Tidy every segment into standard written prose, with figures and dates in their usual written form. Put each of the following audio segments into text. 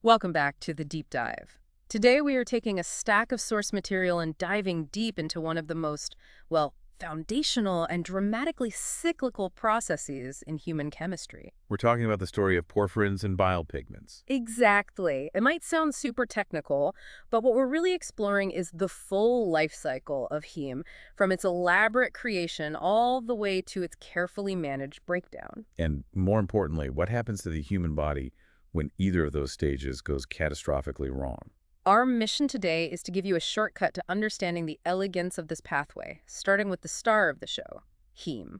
Welcome back to the Deep Dive. Today we are taking a stack of source material and diving deep into one of the most, well, foundational and dramatically cyclical processes in human chemistry. We're talking about the story of porphyrins and bile pigments. Exactly. It might sound super technical, but what we're really exploring is the full life cycle of heme, from its elaborate creation all the way to its carefully managed breakdown. And more importantly, what happens to the human body when either of those stages goes catastrophically wrong? Our mission today is to give you a shortcut to understanding the elegance of this pathway, starting with the star of the show, heme.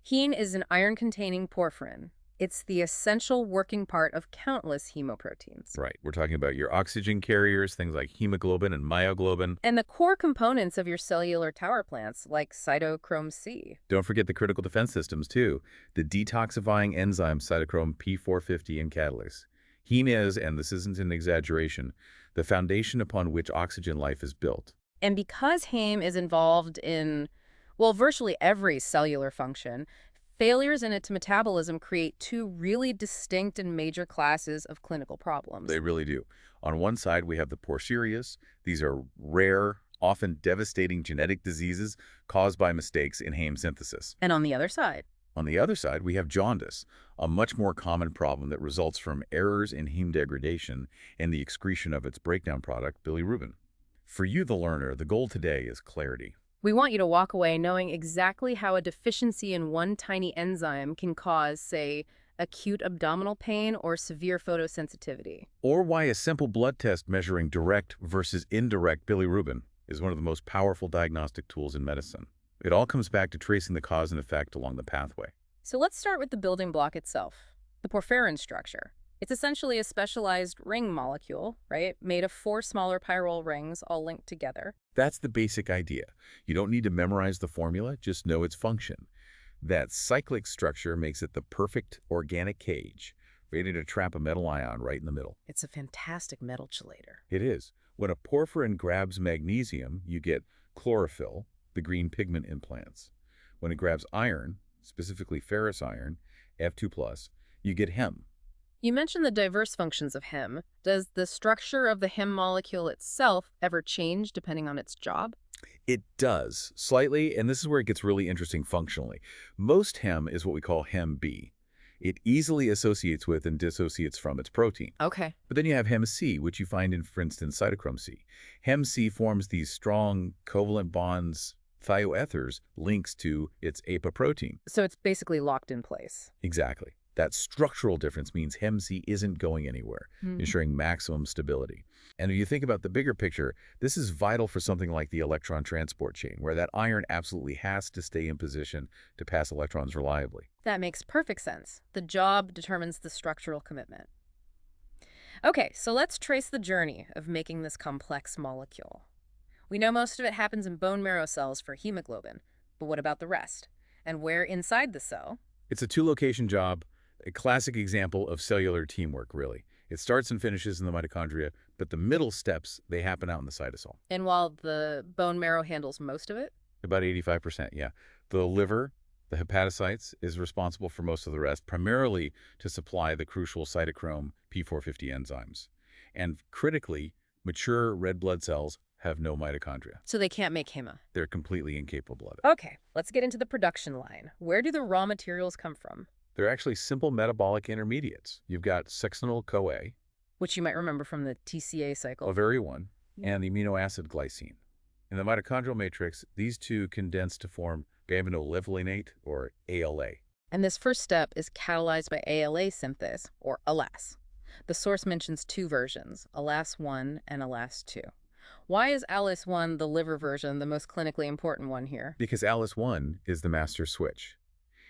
Heme is an iron-containing porphyrin. It's the essential working part of countless hemoproteins. Right. We're talking about your oxygen carriers, things like hemoglobin and myoglobin. And the core components of your cellular tower plants, like cytochrome C. Don't forget the critical defense systems, too. The detoxifying enzyme cytochrome P450 and catalase. Heme is, and this isn't an exaggeration, the foundation upon which oxygen life is built. And because heme is involved in, well, virtually every cellular function, failures in its metabolism create two really distinct and major classes of clinical problems. They really do. On one side, we have the porphyrias. These are rare, often devastating genetic diseases caused by mistakes in heme synthesis. And on the other side? On the other side, we have jaundice, a much more common problem that results from errors in heme degradation and the excretion of its breakdown product, bilirubin. For you, the learner, the goal today is clarity. We want you to walk away knowing exactly how a deficiency in one tiny enzyme can cause, say, acute abdominal pain or severe photosensitivity. Or why a simple blood test measuring direct versus indirect bilirubin is one of the most powerful diagnostic tools in medicine. It all comes back to tracing the cause and effect along the pathway. So let's start with the building block itself, the porphyrin structure. It's essentially a specialized ring molecule, right, made of 4 smaller pyrrole rings all linked together. That's the basic idea. You don't need to memorize the formula, just know its function. That cyclic structure makes it the perfect organic cage, ready to trap a metal ion right in the middle. It's a fantastic metal chelator. It is. When a porphyrin grabs magnesium, you get chlorophyll, the green pigment implants. When it grabs iron, specifically ferrous iron, F2+, you get heme. You mentioned the diverse functions of heme. Does the structure of the heme molecule itself ever change depending on its job? It does, slightly, and this is where it gets really interesting functionally. Most heme is what we call heme B. It easily associates with and dissociates from its protein. Okay. But then you have heme C, which you find in, for instance, cytochrome C. Heme C forms these strong covalent bonds, thioethers, links to its apoprotein. So it's basically locked in place. Exactly. That structural difference means heme C isn't going anywhere, ensuring maximum stability. And if you think about the bigger picture, this is vital for something like the electron transport chain, where that iron absolutely has to stay in position to pass electrons reliably. That makes perfect sense. The job determines the structural commitment. Okay, so let's trace the journey of making this complex molecule. We know most of it happens in bone marrow cells for hemoglobin, but what about the rest? And where inside the cell? It's a 2-location job, a classic example of cellular teamwork, really. It starts and finishes in the mitochondria, but the middle steps, they happen out in the cytosol. And while the bone marrow handles most of it? About 85%, yeah. The liver, the hepatocytes, is responsible for most of the rest, primarily to supply the crucial cytochrome P450 enzymes. And critically, mature red blood cells have no mitochondria. So they can't make heme. They're completely incapable of it. Okay, let's get into the production line. Where do the raw materials come from? They're actually simple metabolic intermediates. You've got succinyl-CoA, Which you might remember from the TCA cycle. Ovary-1, and the amino acid glycine. In the mitochondrial matrix, these two condense to form gamma-aminolevulinate, or ALA. And this first step is catalyzed by ALA synthase, or ALAS. The source mentions 2 versions, ALAS1 and ALAS2. Why is ALAS1, the liver version, the most clinically important one here? Because ALAS1 is the master switch.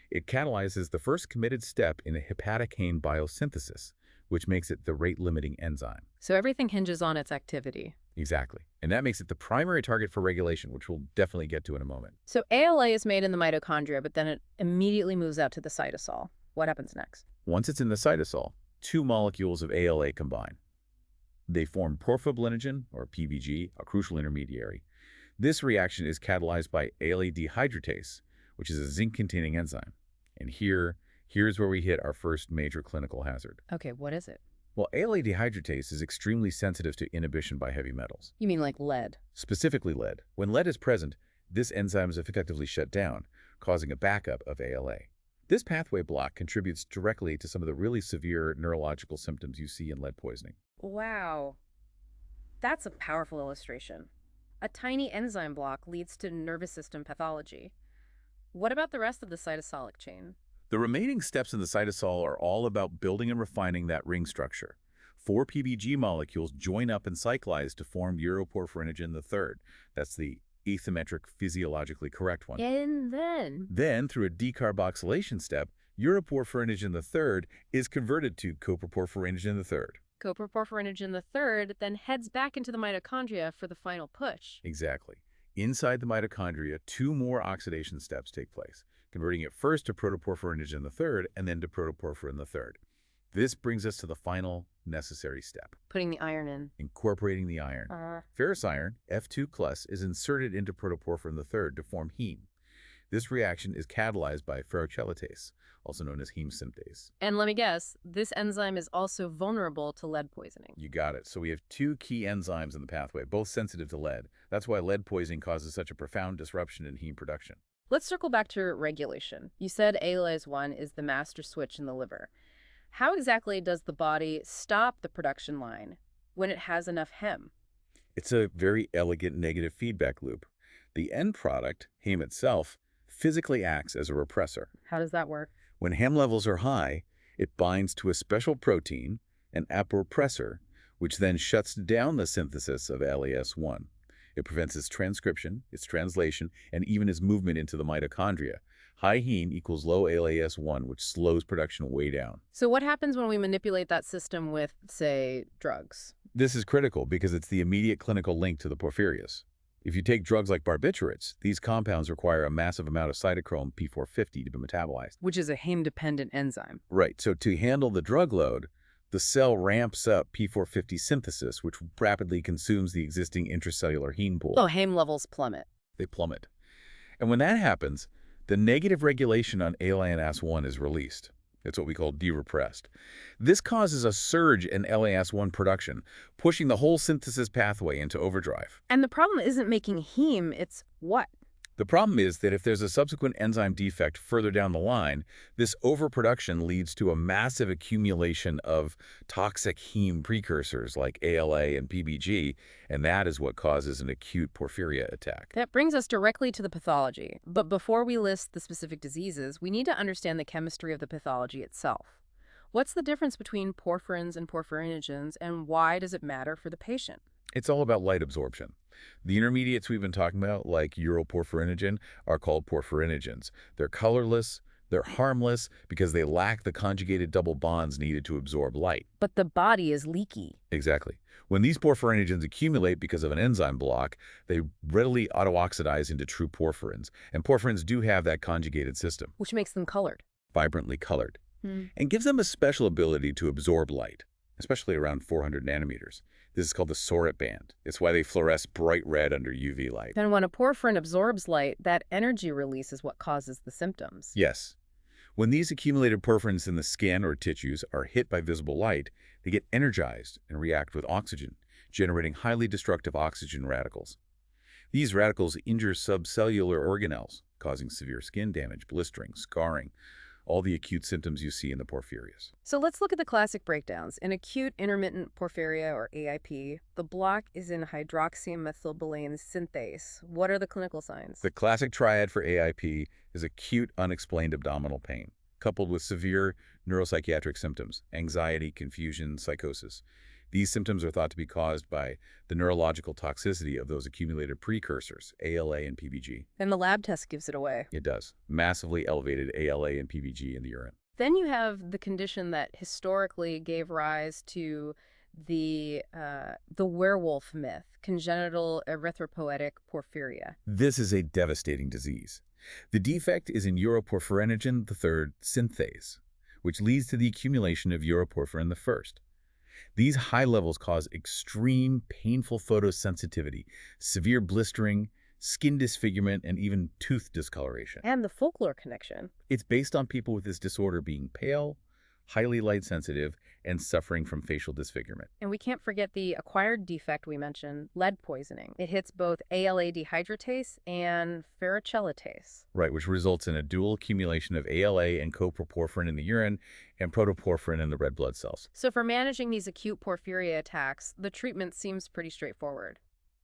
It catalyzes the first committed step in a hepatic heme biosynthesis, which makes it the rate-limiting enzyme. So everything hinges on its activity. Exactly. And that makes it the primary target for regulation, which we'll definitely get to in a moment. So ALA is made in the mitochondria, but then it immediately moves out to the cytosol. What happens next? Once it's in the cytosol, 2 molecules of ALA combine. They form porphoblinogen, or PBG, a crucial intermediary. This reaction is catalyzed by ALA dehydratase, which is a zinc-containing enzyme. And here's where we hit our first major clinical hazard. Okay, what is it? Well, ALA dehydratase is extremely sensitive to inhibition by heavy metals, You mean like lead? specifically lead. When lead is present, this enzyme is effectively shut down, causing a backup of ALA. This pathway block contributes directly to some of the really severe neurological symptoms you see in lead poisoning. Wow. That's a powerful illustration. A tiny enzyme block leads to nervous system pathology. What about the rest of the cytosolic chain? The remaining steps in the cytosol are all about building and refining that ring structure. 4 PBG molecules join up and cyclize to form uroporphyrinogen III. That's the asymmetric, physiologically correct one. And then? Then, through a decarboxylation step, uroporphyrinogen III is converted to coproporphyrinogen III. Coproporphyrinogen III then heads back into the mitochondria for the final push. Exactly. Inside the mitochondria, 2 more oxidation steps take place, converting it first to protoporphyrinogen III and then to protoporphyrin III. This brings us to the final necessary step, Putting the iron in. incorporating the iron. Ferrous iron, F2+, is inserted into protoporphyrin III to form heme. This reaction is catalyzed by ferrochelatase, also known as heme synthase. And let me guess, this enzyme is also vulnerable to lead poisoning. You got it. So we have 2 key enzymes in the pathway, both sensitive to lead. That's why lead poisoning causes such a profound disruption in heme production. Let's circle back to regulation. You said ALAS1 is the master switch in the liver. How exactly does the body stop the production line when it has enough heme? It's a very elegant negative feedback loop. The end product, heme itself, physically acts as a repressor. How does that work? When heme levels are high, it binds to a special protein, an aporepressor, which then shuts down the synthesis of ALAS1. It prevents its transcription, its translation, and even its movement into the mitochondria. High heme equals low ALAS1, which slows production way down. So what happens when we manipulate that system with, say, drugs? This is critical because it's the immediate clinical link to the porphyrias. If you take drugs like barbiturates, these compounds require a massive amount of cytochrome P450 to be metabolized. Which is a heme-dependent enzyme. Right, so to handle the drug load, the cell ramps up P450 synthesis, which rapidly consumes the existing intracellular heme pool. So heme levels plummet. They plummet. And when that happens, the negative regulation on ALAS1 is released. It's what we call derepressed. This causes a surge in ALAS1 production, pushing the whole synthesis pathway into overdrive. And the problem isn't making heme, it's what? The problem is that if there's a subsequent enzyme defect further down the line, this overproduction leads to a massive accumulation of toxic heme precursors like ALA and PBG, and that is what causes an acute porphyria attack. That brings us directly to the pathology. But before we list the specific diseases, we need to understand the chemistry of the pathology itself. What's the difference between porphyrins and porphyrinogens, and why does it matter for the patient? It's all about light absorption. The intermediates we've been talking about, like uroporphyrinogen, are called porphyrinogens. They're colorless, they're harmless, because they lack the conjugated double bonds needed to absorb light. But the body is leaky. Exactly. When these porphyrinogens accumulate because of an enzyme block, they readily auto-oxidize into true porphyrins. And porphyrins do have that conjugated system, Which makes them colored. vibrantly colored, and gives them a special ability to absorb light, especially around 400 nanometers. This is called the Soret band. It's why they fluoresce bright red under UV light. Then when a porphyrin absorbs light, that energy release is what causes the symptoms. Yes. When these accumulated porphyrins in the skin or tissues are hit by visible light, they get energized and react with oxygen, generating highly destructive oxygen radicals. These radicals injure subcellular organelles, causing severe skin damage, blistering, scarring, all the acute symptoms you see in the porphyrias. So let's look at the classic breakdowns. In acute intermittent porphyria, or AIP, the block is in hydroxymethylbilane synthase. What are the clinical signs? The classic triad for AIP is acute unexplained abdominal pain, coupled with severe neuropsychiatric symptoms, anxiety, confusion, psychosis. These symptoms are thought to be caused by the neurological toxicity of those accumulated precursors, ALA and PBG. And the lab test gives it away. It does. Massively elevated ALA and PBG in the urine. Then you have the condition that historically gave rise to the werewolf myth, congenital erythropoietic porphyria. This is a devastating disease. The defect is in uroporphyrinogen III synthase, which leads to the accumulation of uroporphyrin I. These high levels cause extreme, painful photosensitivity, severe blistering, skin disfigurement, and even tooth discoloration. And the folklore connection. It's based on people with this disorder being pale, highly light sensitive, and suffering from facial disfigurement. And we can't forget the acquired defect we mentioned, lead poisoning. It hits both ALA dehydratase and ferrochelatase. Right, which results in a dual accumulation of ALA and coproporphyrin in the urine and protoporphyrin in the red blood cells. So for managing these acute porphyria attacks, the treatment seems pretty straightforward.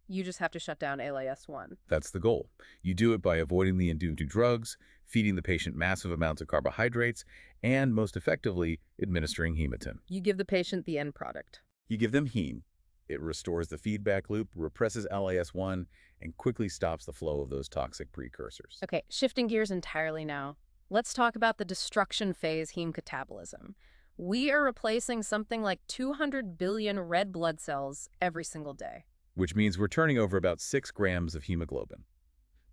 You just have to shut down ALAS1. That's the goal. You do it by avoiding the induced drugs, feeding the patient massive amounts of carbohydrates, and, most effectively, administering hemotin. You give the patient the end product. You give them heme. It restores the feedback loop, represses LAS1, and quickly stops the flow of those toxic precursors. Okay, shifting gears entirely now. Let's talk about the destruction phase heme catabolism. We are replacing something like 200 billion red blood cells every single day. Which means we're turning over about 6 grams of hemoglobin.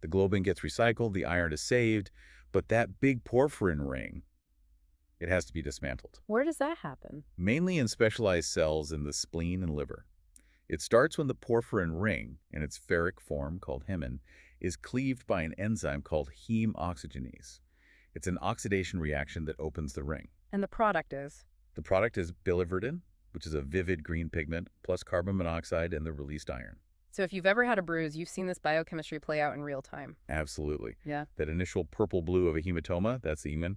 The globin gets recycled, the iron is saved, but that big porphyrin ring, it has to be dismantled. Where does that happen? Mainly in specialized cells in the spleen and liver. It starts when the porphyrin ring, in its ferric form called hemin, is cleaved by an enzyme called heme oxygenase. It's an oxidation reaction that opens the ring. And the product is? The product is biliverdin, which is a vivid green pigment, plus carbon monoxide and the released iron. So if you've ever had a bruise, you've seen this biochemistry play out in real time. Absolutely. Yeah. That initial purple-blue of a hematoma, that's emin.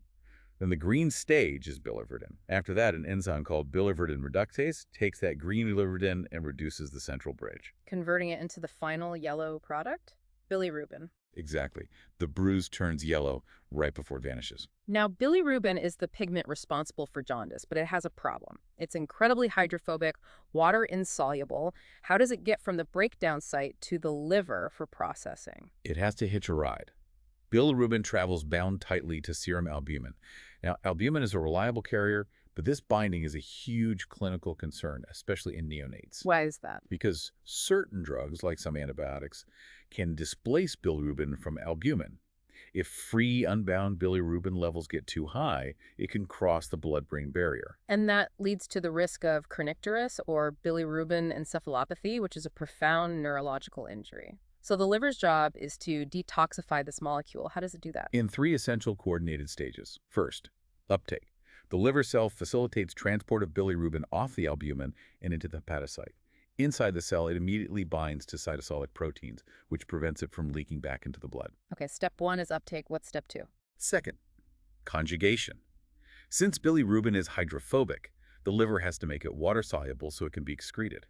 Then the green stage is biliverdin. After that, an enzyme called biliverdin reductase takes that green biliverdin and reduces the central bridge. Converting it into the final yellow product? Bilirubin. Exactly. The bruise turns yellow right before it vanishes. Now, bilirubin is the pigment responsible for jaundice, but it has a problem. It's incredibly hydrophobic, water insoluble. How does it get from the breakdown site to the liver for processing? It has to hitch a ride. Bilirubin travels bound tightly to serum albumin. Now, albumin is a reliable carrier, but this binding is a huge clinical concern, especially in neonates. Why is that? Because certain drugs, like some antibiotics, can displace bilirubin from albumin. If free, unbound bilirubin levels get too high, it can cross the blood-brain barrier. And that leads to the risk of kernicterus or bilirubin encephalopathy, which is a profound neurological injury. So the liver's job is to detoxify this molecule. How does it do that? In 3 essential coordinated stages. First, uptake. The liver cell facilitates transport of bilirubin off the albumin and into the hepatocyte. Inside the cell, it immediately binds to cytosolic proteins, which prevents it from leaking back into the blood. Okay, step 1 is uptake. What's step 2? Second, conjugation. Since bilirubin is hydrophobic, the liver has to make it water-soluble so it can be excreted.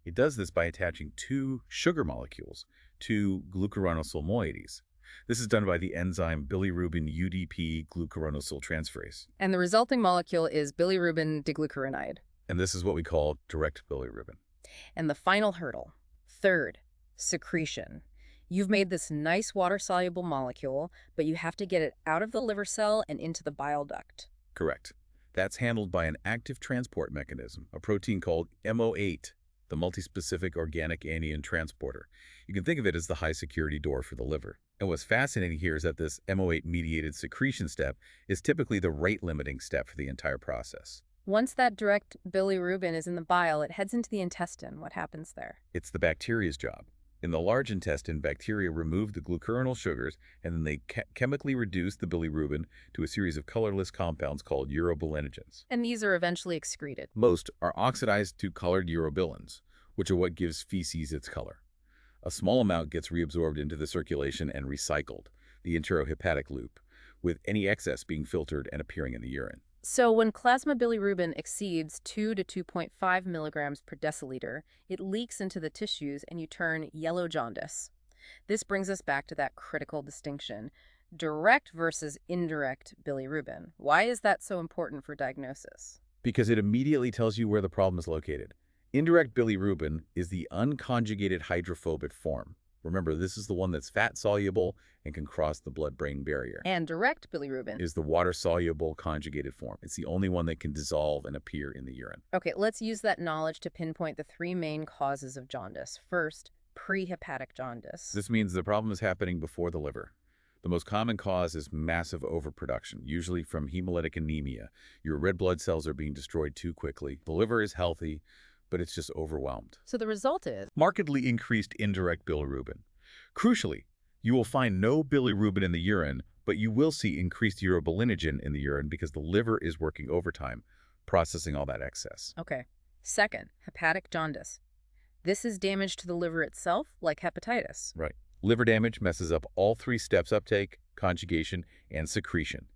It does this by attaching 2 sugar molecules to glucuronyl moieties. This is done by the enzyme bilirubin UDP glucuronyl transferase. And the resulting molecule is bilirubin diglucuronide. And this is what we call direct bilirubin. And the final hurdle, third, secretion. You've made this nice water-soluble molecule, but you have to get it out of the liver cell and into the bile duct. Correct. That's handled by an active transport mechanism, a protein called MO8, the multispecific organic anion transporter. You can think of it as the high-security door for the liver. And what's fascinating here is that this MO8-mediated secretion step is typically the rate-limiting step for the entire process. Once that direct bilirubin is in the bile, it heads into the intestine. What happens there? It's the bacteria's job. In the large intestine, bacteria remove the glucuronyl sugars, and then they chemically reduce the bilirubin to a series of colorless compounds called urobilinogens. And these are eventually excreted. Most are oxidized to colored urobilins, which are what gives feces its color. A small amount gets reabsorbed into the circulation and recycled, the enterohepatic loop, with any excess being filtered and appearing in the urine. So when plasma bilirubin exceeds 2 to 2.5 milligrams per deciliter, it leaks into the tissues and you turn yellow jaundice. This brings us back to that critical distinction, direct versus indirect bilirubin. Why is that so important for diagnosis? Because it immediately tells you where the problem is located. Indirect bilirubin is the unconjugated hydrophobic form. Remember, this is the one that's fat-soluble and can cross the blood-brain barrier. And direct bilirubin Is the water-soluble conjugated form. It's the only one that can dissolve and appear in the urine. Okay, let's use that knowledge to pinpoint the 3 main causes of jaundice. First, pre-hepatic jaundice. This means the problem is happening before the liver. The most common cause is massive overproduction, usually from hemolytic anemia. Your red blood cells are being destroyed too quickly. The liver is healthy, but it's just overwhelmed. So the result is Markedly increased indirect bilirubin. Crucially, you will find no bilirubin in the urine, but you will see increased urobilinogen in the urine because the liver is working overtime, processing all that excess. Okay. Second, hepatic jaundice. This is damage to the liver itself, like hepatitis. Right. Liver damage messes up all three steps: uptake, conjugation, and secretion.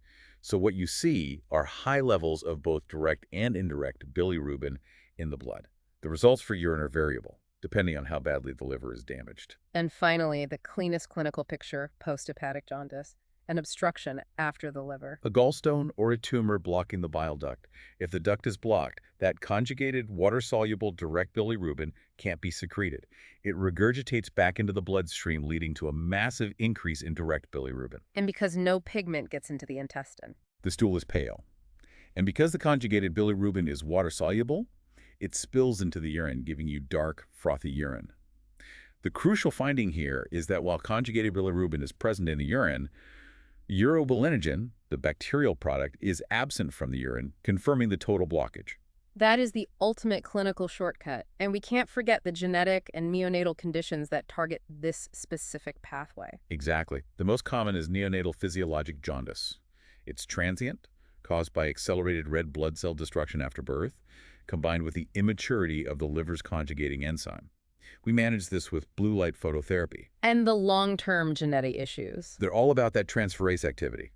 So what you see are high levels of both direct and indirect bilirubin in the blood. The results for urine are variable, depending on how badly the liver is damaged. And finally, the cleanest clinical picture, post-hepatic jaundice, an obstruction after the liver. A gallstone or a tumor blocking the bile duct. If the duct is blocked, that conjugated, water-soluble direct bilirubin can't be secreted. It regurgitates back into the bloodstream, leading to a massive increase in direct bilirubin. And because no pigment gets into the intestine. The stool is pale. And because the conjugated bilirubin is water-soluble, it spills into the urine, giving you dark, frothy urine. The crucial finding here is that while conjugated bilirubin is present in the urine, urobilinogen, the bacterial product, is absent from the urine, confirming the total blockage. That is the ultimate clinical shortcut, and we can't forget the genetic and neonatal conditions that target this specific pathway. Exactly. The most common is neonatal physiologic jaundice. It's transient, caused by accelerated red blood cell destruction after birth, combined with the immaturity of the liver's conjugating enzyme. We manage this with blue light phototherapy. And the long-term genetic issues. They're all about that transferase activity.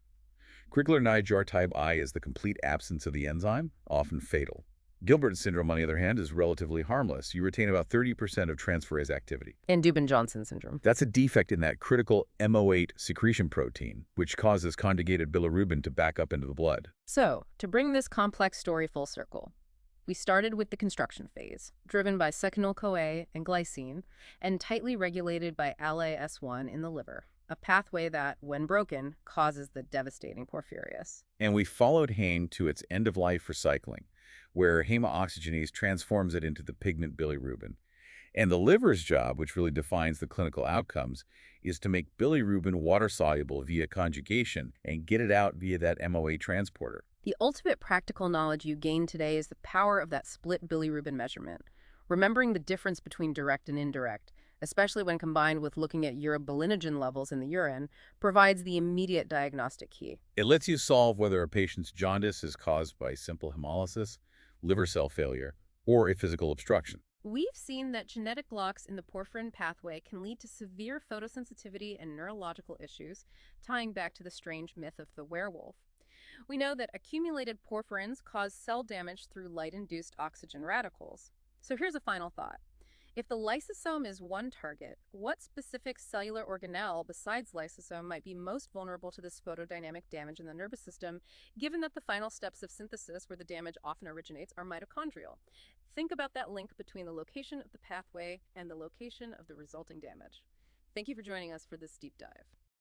Crigler-Najjar type I is the complete absence of the enzyme, often fatal. Gilbert syndrome, on the other hand, is relatively harmless. You retain about 30% of transferase activity. And Dubin-Johnson syndrome. That's a defect in that critical MO8 secretion protein, which causes conjugated bilirubin to back up into the blood. So, to bring this complex story full circle, we started with the construction phase, driven by succinyl-CoA and glycine, and tightly regulated by ALA-S1 in the liver, a pathway that, when broken, causes the devastating porphyrias. And we followed heme to its end-of-life recycling, where hemooxygenase transforms it into the pigment bilirubin. And the liver's job, which really defines the clinical outcomes, is to make bilirubin water-soluble via conjugation and get it out via that MOA transporter. The ultimate practical knowledge you gain today is the power of that split bilirubin measurement. Remembering the difference between direct and indirect, especially when combined with looking at urobilinogen levels in the urine, provides the immediate diagnostic key. It lets you solve whether a patient's jaundice is caused by simple hemolysis, liver cell failure, or a physical obstruction. We've seen that genetic locks in the porphyrin pathway can lead to severe photosensitivity and neurological issues, tying back to the strange myth of the werewolf. We know that accumulated porphyrins cause cell damage through light-induced oxygen radicals. So here's a final thought. If the lysosome is one target, what specific cellular organelle besides lysosome might be most vulnerable to this photodynamic damage in the nervous system, given that the final steps of synthesis where the damage often originates are mitochondrial? Think about that link between the location of the pathway and the location of the resulting damage. Thank you for joining us for this deep dive.